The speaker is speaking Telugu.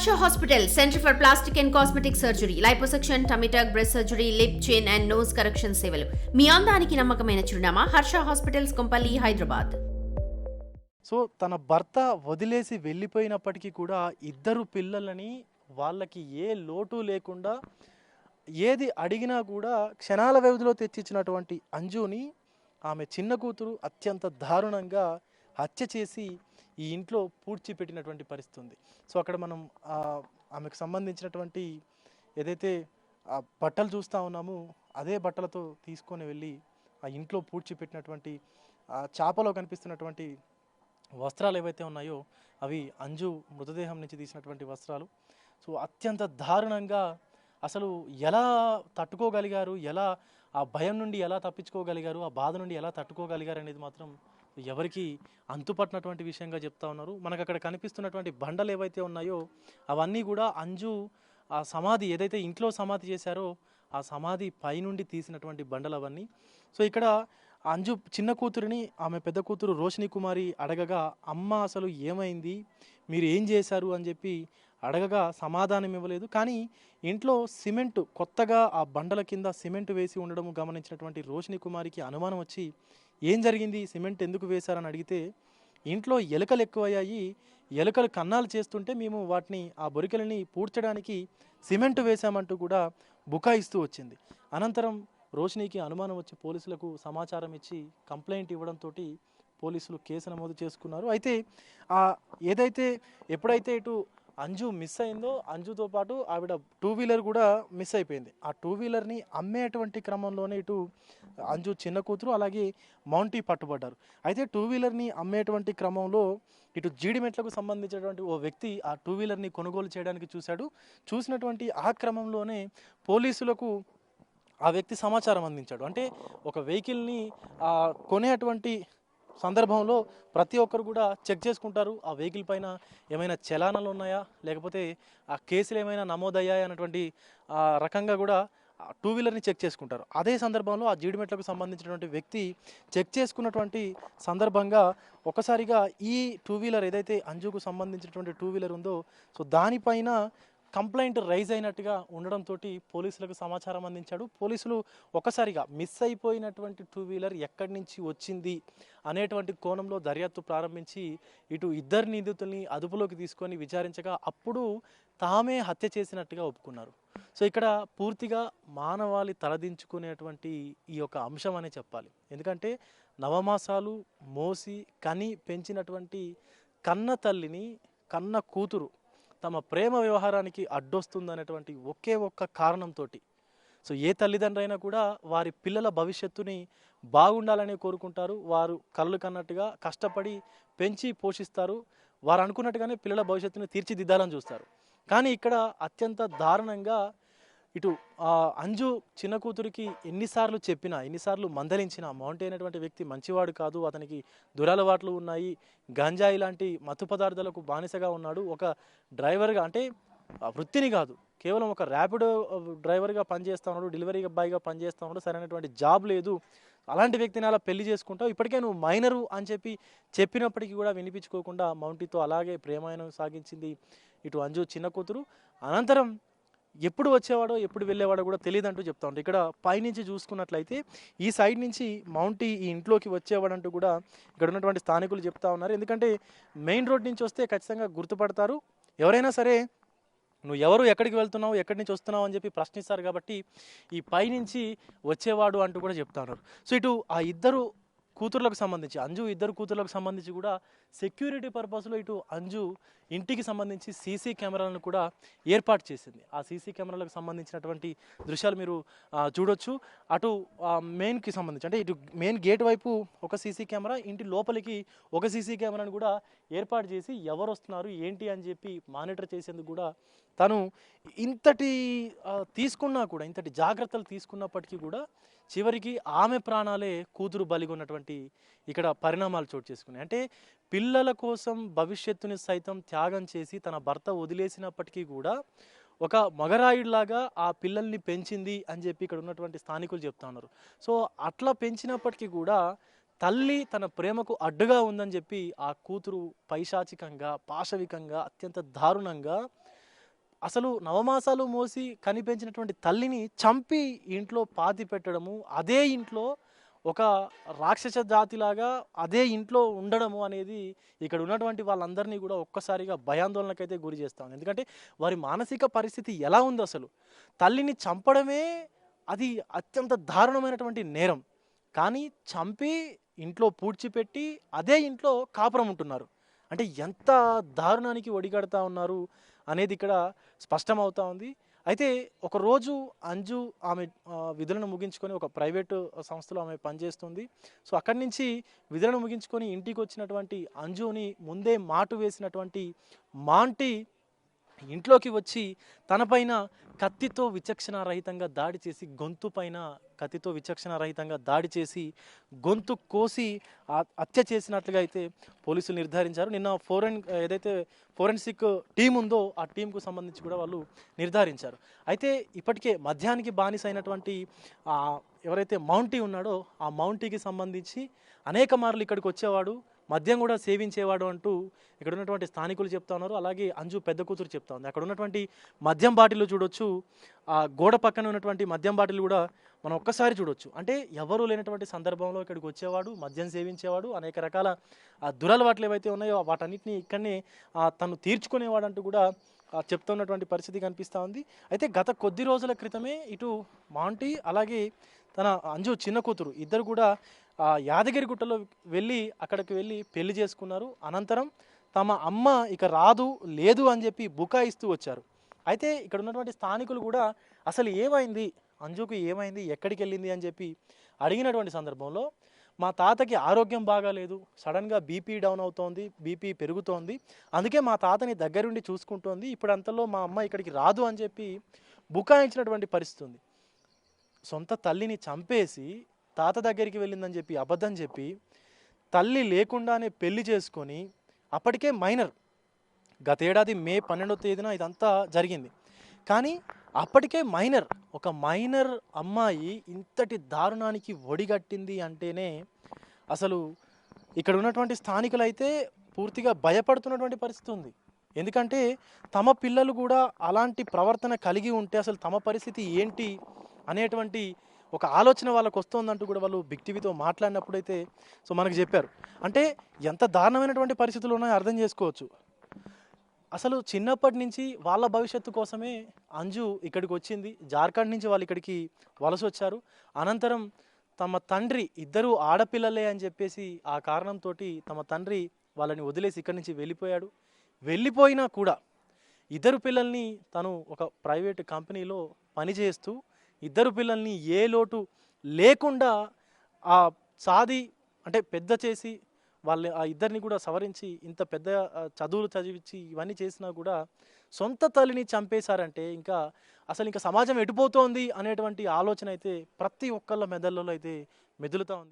Harsha Hospital, Center for Plastic and Cosmetic Surgery, Liposuction, Tummy tuck, breast surgery, lip, chin and nose correction సేవలు. మీ అందానికి నమ్మకమైన చిరునామా హర్ష హాస్పిటల్స్ కొంపల్లి హైదరాబాద్. సో తన భర్త వదిలేసి వెళ్ళిపోయినప్పటికీ కూడా ఇద్దరు పిల్లలని వాళ్ళకి ఏ లోటు లేకుండా ఏది అడిగినా కూడా క్షణాల వ్యవధిలో తెచ్చిచ్చినటువంటి అంజుని ఆమె చిన్న కూతురు అత్యంత దారుణంగా హత్య చేసి ఈ ఇంట్లో పూడ్చిపెట్టినటువంటి పరిస్థితి ఉంది. సో అక్కడ మనం ఆమెకు సంబంధించినటువంటి ఏదైతే బట్టలు చూస్తూ ఉన్నామో అదే బట్టలతో తీసుకొని వెళ్ళి ఆ ఇంట్లో పూడ్చిపెట్టినటువంటి చాపలో కనిపిస్తున్నటువంటి వస్త్రాలు ఏవైతే ఉన్నాయో అవి అంజు మృతదేహం నుంచి తీసినటువంటి వస్త్రాలు. సో అత్యంత దారుణంగా అసలు ఎలా తట్టుకోగలిగారు, ఎలా ఆ భయం నుండి ఎలా తప్పించుకోగలిగారు, ఆ బాధ నుండి ఎలా తట్టుకోగలిగారు అనేది మాత్రం ఎవరికి అంతుపట్టినటువంటి విషయంగా చెప్తా ఉన్నారు. మనకు అక్కడ కనిపిస్తున్నటువంటి బండలు ఏవైతే ఉన్నాయో అవన్నీ కూడా అంజు ఆ సమాధి ఏదైతే ఇంట్లో సమాధి చేశారో ఆ సమాధి పైనుండి తీసినటువంటి బండలు అవన్నీ. సో ఇక్కడ అంజు చిన్న కూతురిని ఆమె పెద్ద కూతురు రోషిని కుమారి అడగగా అమ్మ అసలు ఏమైంది, మీరు ఏం చేశారు అని చెప్పి అడగగా సమాధానం ఇవ్వలేదు. కానీ ఇంట్లో సిమెంట్ కొత్తగా ఆ బండల కింద సిమెంట్ వేసి ఉండడం గమనించినటువంటి రోషిని కుమారికి అనుమానం వచ్చి ఏం జరిగింది, సిమెంట్ ఎందుకు వేశారని అడిగితే ఇంట్లో ఎలుకలు ఎక్కువయ్యాయి, ఎలుకలు కన్నాలు చేస్తుంటే మేము వాటిని ఆ బొరికలని పూడ్చడానికి సిమెంట్ వేశామంటూ కూడా బుకాయిస్తూ వచ్చింది. అనంతరం రోషినికి అనుమానం వచ్చి పోలీసులకు సమాచారం ఇచ్చి కంప్లైంట్ ఇవ్వడంతో పోలీసులు కేసు నమోదు చేసుకున్నారు. అయితే ఏదైతే ఎప్పుడైతే ఇటు అంజు మిస్ అయిందో అంజుతో పాటు ఆవిడ టూ వీలర్ కూడా మిస్ అయిపోయింది. ఆ టూ వీలర్ని అమ్మేటువంటి క్రమంలోనే ఇటు అంజు చిన్న కూతురు అలాగే మౌంటీ పట్టుబడ్డారు. అయితే టూ వీలర్ని అమ్మేటువంటి క్రమంలో ఇటు జీడిమెట్లకు సంబంధించినటువంటి ఓ వ్యక్తి ఆ టూ వీలర్ని కొనుగోలు చేయడానికి చూశాడు. చూసినటువంటి ఆ క్రమంలోనే పోలీసులకు ఆ వ్యక్తి సమాచారం అందించాడు. అంటే ఒక వెహికల్ని కొనేటువంటి సందర్భంలో ప్రతి ఒక్కరు కూడా చెక్ చేసుకుంటారు, ఆ వెహికల్ పైన ఏమైనా చలానాలు ఉన్నాయా లేకపోతే ఆ కేసులు ఏమైనా నమోదయ్యాయా అన్నటువంటి రకంగా కూడా టూ వీలర్ని చెక్ చేసుకుంటారు. అదే సందర్భంలో ఆ జీడిమెట్లకు సంబంధించినటువంటి వ్యక్తి చెక్ చేసుకున్నటువంటి సందర్భంగా ఒకసారిగా ఈ టూ వీలర్ ఏదైతే అంజుకు సంబంధించినటువంటి టూ వీలర్ ఉందో సో దానిపైన కంప్లైంట్ రైజ్ అయినట్టుగా ఉండడంతో పోలీసులకు సమాచారం అందించాడు. పోలీసులు ఒకసారిగా మిస్ అయిపోయినటువంటి టూ వీలర్ ఎక్కడి నుంచి వచ్చింది అనేటువంటి కోణంలో దర్యాప్తు ప్రారంభించి ఇటు ఇద్దరు నిందితుల్ని అదుపులోకి తీసుకొని విచారించగా అప్పుడు తామే హత్య చేసినట్టుగా ఒప్పుకున్నారు. సో ఇక్కడ పూర్తిగా మానవాళి తలదించుకునేటువంటి ఈ యొక్క అంశం అనే చెప్పాలి. ఎందుకంటే నవమాసాలు మోసి కని పెంచినటువంటి కన్న తల్లిని కన్న కూతురు తమ ప్రేమ వ్యవహారానికి అడ్డొస్తుందనేటువంటి ఒకే ఒక్క కారణంతో సో ఏ తల్లిదండ్రైనా కూడా వారి పిల్లల భవిష్యత్తుని బాగుండాలని కోరుకుంటారు. వారు కళ్ళు కన్నట్టుగా కష్టపడి పెంచి పోషిస్తారు, వారు అనుకున్నట్టుగానే పిల్లల భవిష్యత్తుని తీర్చిదిద్దాలని చూస్తారు. కానీ ఇక్కడ అత్యంత దారుణంగా ఇటు అంజు చిన్న కూతురికి ఎన్నిసార్లు చెప్పినా ఎన్నిసార్లు మందలించినా మౌంటీ అనేటువంటి వ్యక్తి మంచివాడు కాదు, అతనికి దురలవాట్లు ఉన్నాయి, గంజాయి లాంటి మత్తు పదార్థాలకు బానిసగా ఉన్నాడు, ఒక డ్రైవర్గా అంటే వృత్తిని కాదు కేవలం ఒక ర్యాపిడో డ్రైవర్గా పనిచేస్తూ ఉన్నాడు, డెలివరీ బాయ్గా పనిచేస్తూ ఉన్నాడు, సరైనటువంటి జాబ్ లేదు, అలాంటి వ్యక్తిని అలా పెళ్లి చేసుకుంటావు, ఇప్పటికే నువ్వు మైనరు అని చెప్పినప్పటికీ కూడా వినిపించుకోకుండా మౌంటీతో అలాగే ప్రేమాయణం సాగించింది ఇటు అంజు చిన్న కూతురు. అనంతరం ఎప్పుడు వచ్చేవాడో ఎప్పుడు వెళ్ళేవాడో కూడా తెలియదంటూ చెప్తా ఉంటాడు. ఇక్కడ పైనుంచి చూసుకున్నట్లయితే ఈ సైడ్ నుంచి మౌంటీ ఈ ఇంట్లోకి వచ్చేవాడంటూ కూడా ఇక్కడ ఉన్నటువంటి స్థానికులు చెప్తా ఉన్నారు. ఎందుకంటే మెయిన్ రోడ్ నుంచి వస్తే ఖచ్చితంగా గుర్తుపడతారు, ఎవరైనా సరే నువ్వు ఎవరు, ఎక్కడికి వెళ్తున్నావు, ఎక్కడి నుంచి వస్తున్నావు అని చెప్పి ప్రశ్నిస్తారు. కాబట్టి ఈ పైనుంచి వచ్చేవాడు అంటూ కూడా చెప్తా ఉన్నారు. సో ఇటు ఆ ఇద్దరు కూతుర్లకు సంబంధించి అంజు ఇద్దరు కూతుర్లకు సంబంధించి కూడా సెక్యూరిటీ పర్పస్లో ఇటు అంజు ఇంటికి సంబంధించి సీసీ కెమెరాలను కూడా ఏర్పాటు చేసింది. ఆ సీసీ కెమెరాలకు సంబంధించినటువంటి దృశ్యాలు మీరు చూడొచ్చు. అటు మెయిన్కి సంబంధించి అంటే ఇటు మెయిన్ గేట్ వైపు ఒక సీసీ కెమెరా, ఇంటి లోపలికి ఒక సీసీ కెమెరాను కూడా ఏర్పాటు చేసి ఎవరు వస్తున్నారు ఏంటి అని చెప్పి మానిటర్ చేసేందుకు కూడా తను ఇంతటి జాగ్రత్తలు తీసుకున్నప్పటికీ కూడా చివరికి ఆమె ప్రాణాలే కూతురు బలిగొన్నటువంటి ఇక్కడ పరిణామాలు చోటు చేసుకున్నాయి. అంటే పిల్లల కోసం భవిష్యత్తుని సైతం త్యాగం చేసి తన భర్త వదిలేసినప్పటికీ కూడా ఒక మగరాయుడిలాగా ఆ పిల్లల్ని పెంచింది అని చెప్పి ఇక్కడ ఉన్నటువంటి స్థానికులు చెప్తా ఉన్నారు. సో అట్లా పెంచినప్పటికీ కూడా తల్లి తన ప్రేమకు అడ్డుగా ఉందని చెప్పి ఆ కూతురు పైశాచికంగా పాశవికంగా అత్యంత దారుణంగా అసలు నవమాసాలు మోసి కనిపెంచినటువంటి తల్లిని చంపి ఇంట్లో పాతి పెట్టడము, అదే ఇంట్లో ఒక రాక్షస జాతిలాగా అదే ఇంట్లో ఉండడము అనేది ఇక్కడ ఉన్నటువంటి వాళ్ళందరినీ కూడా ఒక్కసారిగా భయాందోళనకైతే గురి చేస్తాం. ఎందుకంటే వారి మానసిక పరిస్థితి ఎలా ఉంది అసలు? తల్లిని చంపడమే అది అత్యంత దారుణమైనటువంటి నేరం. కానీ చంపి ఇంట్లో పూడ్చిపెట్టి అదే ఇంట్లో కాపురం ఉంటున్నారు. అంటే ఎంత దారుణానికి ఒడిగడతా ఉన్నారు అనేది ఇక్కడ స్పష్టమవుతా ఉంది. అయితే ఒకరోజు అంజు ఆమె విధులను ముగించుకొని ఒక ప్రైవేటు సంస్థలో ఆమె పనిచేస్తుంది. సో అక్కడి నుంచి విధులను ముగించుకొని ఇంటికి వచ్చినటువంటి అంజుని ముందే మాటు వేసినటువంటి మాంటి ఇంట్లోకి వచ్చి తనపైన కత్తితో విచక్షణారహితంగా దాడి చేసి గొంతు పైన కత్తితో విచక్షణారహితంగా దాడి చేసి గొంతు కోసి హత్య చేసినట్లుగా అయితే పోలీసులు నిర్ధారించారు. నిన్న ఏదైతే ఫోరెన్సిక్ టీం ఉందో ఆ టీంకు సంబంధించి కూడా వాళ్ళు నిర్ధారించారు. అయితే ఇప్పటికే మద్యానికి బానిస అయినటువంటి ఎవరైతే మౌంటీ ఉన్నాడో ఆ మౌంటీకి సంబంధించి అనేక మార్లు ఇక్కడికి వచ్చేవాడు, మద్యం కూడా సేవించేవాడు అంటూ ఇక్కడ ఉన్నటువంటి స్థానికులు చెప్తా ఉన్నారు. అలాగే అంజు పెద్ద కూతురు చెప్తా ఉంది. అక్కడ ఉన్నటువంటి మద్యం బాటిల్ చూడొచ్చు, ఆ గోడ పక్కన ఉన్నటువంటి మద్యం బాటిల్ కూడా మనం ఒక్కసారి చూడొచ్చు. అంటే ఎవరు లేనటువంటి సందర్భంలో ఇక్కడికి వచ్చేవాడు, మద్యం సేవించేవాడు, అనేక రకాల దురలవాట్లు ఏవైతే ఉన్నాయో వాటన్నిటిని ఇక్కడనే తను తీర్చుకునేవాడు అంటూ కూడా చెప్తున్నటువంటి పరిస్థితి కనిపిస్తూ ఉంది. అయితే గత కొద్ది రోజుల క్రితమే ఇటు మాంటీ అలాగే తన అంజు చిన్న కూతురు ఇద్దరు కూడా యాదగిరిగుట్టలో అక్కడికి వెళ్ళి పెళ్లి చేసుకున్నారు. అనంతరం తమ అమ్మ ఇక రాదు లేదు అని చెప్పి బుకాయిస్తూ వచ్చారు. అయితే ఇక్కడ ఉన్నటువంటి స్థానికులు కూడా అసలు ఏమైంది, అంజుకు ఏమైంది, ఎక్కడికి వెళ్ళింది అని చెప్పి అడిగినటువంటి సందర్భంలో మా తాతకి ఆరోగ్యం బాగాలేదు, సడన్గా బీపీ డౌన్ అవుతోంది, బీపీ పెరుగుతోంది, అందుకే మా తాతని దగ్గరుండి చూసుకుంటోంది, ఇప్పుడు అంతలో మా అమ్మ ఇక్కడికి రాదు అని చెప్పి బుకాయించినటువంటి పరిస్థితి ఉంది. సొంత తల్లిని చంపేసి తాత దగ్గరికి వెళ్ళిందని చెప్పి అబద్ధం చెప్పి తల్లి లేకుండానే పెళ్లి చేసుకొని అప్పటికే మైనర్, గత ఏడాది మే 12వ తేదీన ఇదంతా జరిగింది. కానీ అప్పటికే ఒక మైనర్ అమ్మాయి ఇంతటి దారుణానికి ఒడిగట్టింది అంటేనే అసలు ఇక్కడ ఉన్నటువంటి స్థానికులైతే పూర్తిగా భయపడుతున్నటువంటి పరిస్థితి ఉంది. ఎందుకంటే తమ పిల్లలు కూడా అలాంటి ప్రవర్తన కలిగి ఉంటే అసలు తమ పరిస్థితి ఏంటి అనేటువంటి ఒక ఆలోచన వాళ్ళకు వస్తుందంటూ కూడా వాళ్ళు బిగ్ టీవీతో మాట్లాడినప్పుడైతే సో మనకు చెప్పారు. అంటే ఎంత దారుణమైనటువంటి పరిస్థితులు ఉన్నాయో అర్థం చేసుకోవచ్చు. అసలు చిన్నప్పటి నుంచి వాళ్ళ భవిష్యత్తు కోసమే అంజు ఇక్కడికి వచ్చింది. జార్ఖండ్ నుంచి వాళ్ళు ఇక్కడికి వలస వచ్చారు. అనంతరం తమ తండ్రి ఇద్దరు ఆడపిల్లలే అని చెప్పేసి ఆ కారణంతో తమ తండ్రి వాళ్ళని వదిలేసి ఇక్కడి నుంచి వెళ్ళిపోయాడు. వెళ్ళిపోయినా కూడా ఇద్దరు పిల్లల్ని తను ఒక ప్రైవేట్ కంపెనీలో పనిచేస్తూ ఇద్దరు పిల్లల్ని ఏ లోటు లేకుండా అంటే పెద్ద చేసి వాళ్ళ ఆ ఇద్దరిని కూడా సవరించి ఇంత పెద్ద చదువులు చదివించి ఇవన్నీ చేసినా కూడా సొంత తల్లిని చంపేశారంటే ఇంకా సమాజం ఎటుపోతోంది అనేటువంటి ఆలోచన అయితే ప్రతి ఒక్కళ్ళ మెదళ్ళలో అయితే మెదులుతూ ఉంది.